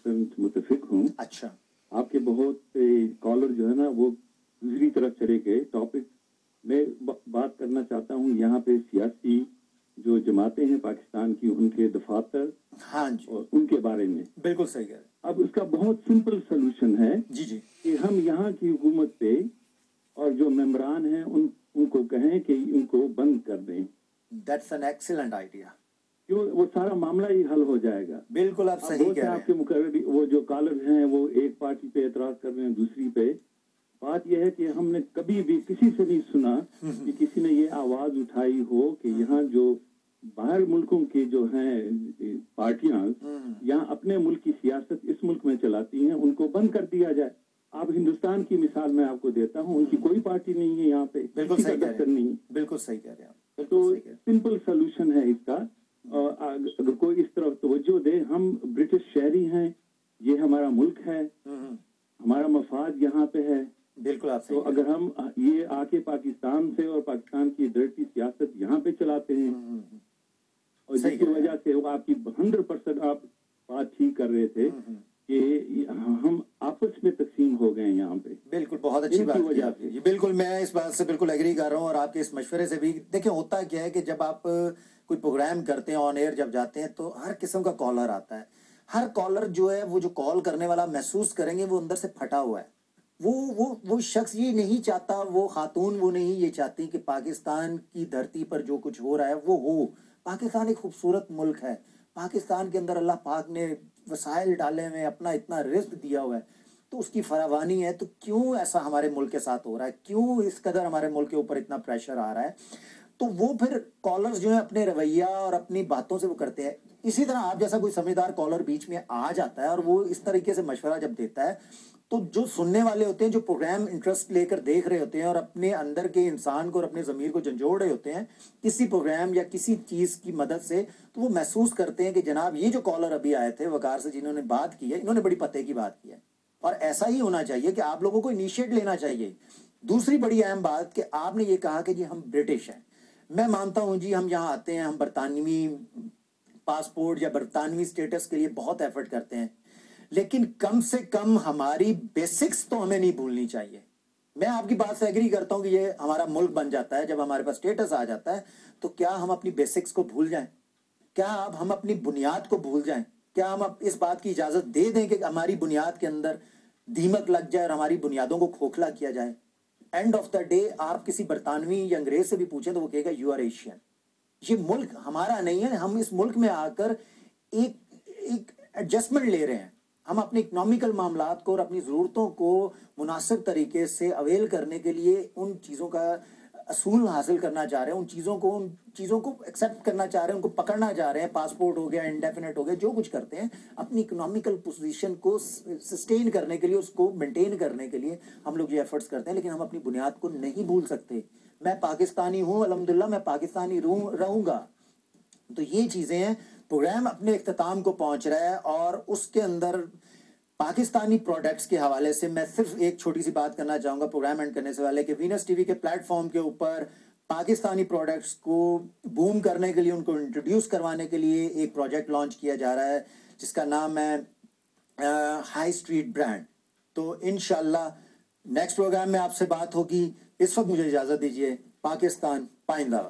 100% متفق ہوں. اچھا. آپ کے بہت کالر جو ہے نا وہ دوسری طرف چلے گئے. ٹاپک میں بات کرنا چاہتا ہوں یہاں پہ سیاسی جو جماعتیں ہیں پاکستان کی ان کے دفاتر ہاں جی اور ان کے بارے میں. بالکل صحیح ہے. اب اس کا بہت سمپل سلوشن ہے جی جی کہ ہم یہاں کی حکومت پہ اور جو ممبران ہیں ان کو کہیں کہ ان کو بند کر دیں. That's an excellent idea. کیوں وہ سارا معاملہ ہی حل ہو جائے گا. بالکل آپ صحیح کہہ رہے آپ کے مقرر وہ جو کالر ہیں وہ ایک پارٹی پہ اعتراض کر رہے ہیں دوسری پہ. بات یہ ہے کہ ہم نے کبھی بھی کسی سے نہیں سنا کہ کسی نے یہ آواز اٹھائی ہو کہ یہاں جو باہر ملکوں کے جو ہیں پارٹیاں یہاں اپنے ملک کی سیاست اس ملک میں چلاتی ہیں ان کو بند کر دیا جائے. آپ ہندوستان کی مثال میں آپ کو دیتا ہوں, ان کی کوئی پارٹی نہیں ہے یہاں پہ, بالکل صحیح دفتر نہیں. بالکل صحیح کہہ رہے ہیں. تو سمپل سلوشن ہے اس کا. اگر کوئی اس طرف توجہ دے, ہم برٹش شہری ہیں, یہ ہمارا ملک ہے, ہمارا مفاد یہاں پہ ہے. بالکل آپ تو اگر ہم یہ آ کے پاکستان سے اور پاکستان کی ڈرٹی سیاست یہاں پہ چلاتے ہیں اور جس کی وجہ سے وہ آپ کی 100% آپ بات ٹھیک کر رہے تھے کہ ہم آپس میں تقسیم ہو گئے یہاں پہ. بالکل بہت اچھی بات ہے جی. بالکل میں اس بات سے بالکل ایگری کر رہا ہوں اور آپ کے اس مشورے سے بھی. دیکھیں ہوتا کیا ہے کہ جب آپ کوئی پروگرام کرتے ہیں آن ایئر جب جاتے ہیں تو ہر قسم کا کالر آتا ہے. ہر کالر جو ہے وہ جو کال کرنے والا محسوس کریں گے وہ اندر سے پھٹا ہوا ہے. وہ شخص یہ نہیں چاہتا, وہ خاتون وہ نہیں یہ چاہتی کہ پاکستان کی دھرتی پر جو کچھ ہو رہا ہے وہ ہو. پاکستان ایک خوبصورت ملک ہے. پاکستان کے اندر اللہ پاک نے وسائل ڈالے ہوئے, اپنا اتنا رزق دیا ہوا ہے, تو اس کی فراوانی ہے. تو کیوں ایسا ہمارے ملک کے ساتھ ہو رہا ہے, کیوں اس قدر ہمارے ملک کے اوپر اتنا پریشر آ رہا ہے. تو وہ پھر کالرز جو ہیں اپنے رویہ اور اپنی باتوں سے وہ کرتے ہیں. اسی طرح آپ جیسا کوئی سمجھدار کالر بیچ میں آ جاتا ہے اور وہ اس طریقے سے مشورہ جب دیتا ہے تو جو سننے والے ہوتے ہیں, جو پروگرام انٹرسٹ لے کر دیکھ رہے ہوتے ہیں اور اپنے اندر کے انسان کو اور اپنے ضمیر کو جھنجھوڑ رہے ہوتے ہیں کسی پروگرام یا کسی چیز کی مدد سے, تو وہ محسوس کرتے ہیں کہ جناب یہ جو کالر ابھی آئے تھے وقار سے جنہوں نے بات کی ہے, انہوں نے بڑی پتے کی بات کی ہے. اور ایسا ہی ہونا چاہیے کہ آپ لوگوں کو انیشیٹ لینا چاہیے. دوسری بڑی اہم بات کہ آپ نے یہ کہا کہ جی ہم برٹش ہیں. میں مانتا ہوں جی, ہم یہاں آتے ہیں, ہم برطانوی پاسپورٹ یا برطانوی سٹیٹس کے لیے بہت ایفرٹ کرتے ہیں, لیکن کم سے کم ہماری بیسکس تو ہمیں نہیں بھولنی چاہیے. میں آپ کی بات سے ایگری کرتا ہوں کہ یہ ہمارا ملک بن جاتا ہے, جب ہمارے پاس سٹیٹس آ جاتا ہے تو کیا ہم اپنی بیسکس کو بھول جائیں؟ کیا اب ہم اپنی بنیاد کو بھول جائیں؟ کیا ہم اب اس بات کی اجازت دے دیں کہ ہماری بنیاد کے اندر دیمک لگ جائے اور ہماری بنیادوں کو کھوکھلا کیا جائے؟ اینڈ آف دا ڈے آپ کسی برطانوی یا انگریز سے بھی پوچھیں تو وہ کہے گا یو آر ایشین. یہ ملک ہمارا نہیں ہے. ہم اس ملک میں آ کر ایک ایڈجسٹمنٹ لے رہے ہیں. ہم اپنے اکنامیکل معاملات کو اور اپنی ضرورتوں کو مناسب طریقے سے اویل کرنے کے لیے ان چیزوں کا اصول حاصل کرنا چاہ رہے ہیں, ان چیزوں کو ایکسیپٹ کرنا چاہ رہے ہیں, ان کو پکڑنا چاہ رہے ہیں. پاسپورٹ ہو گیا, انڈیفینٹ ہو گیا, جو کچھ کرتے ہیں اپنی اکنامیکل پوزیشن کو سسٹین کرنے کے لیے, اس کو مینٹین کرنے کے لیے ہم لوگ یہ ایفرٹس کرتے ہیں, لیکن ہم اپنی بنیاد کو نہیں بھول سکتے. میں پاکستانی ہوں, الحمدللہ میں پاکستانی رہوں گا. تو یہ چیزیں ہیں. پروگرام اپنے اختتام کو پہنچ رہا ہے اور اس کے اندر پاکستانی پروڈکٹس کے حوالے سے میں صرف ایک چھوٹی سی بات کرنا چاہوں گا پروگرام اینڈ کرنے سے پہلے کہ وینس ٹی وی کے پلیٹ فارم کے اوپر پاکستانی پروڈکٹس کو بوم کرنے کے لیے, ان کو انٹروڈیوس کروانے کے لیے ایک پروجیکٹ لانچ کیا جا رہا ہے جس کا نام ہے ہائی اسٹریٹ برانڈ. تو انشاءاللہ نیکسٹ پروگرام میں آپ سے بات ہوگی. اس وقت مجھے اجازت دیجیے. پاکستان پائندہ.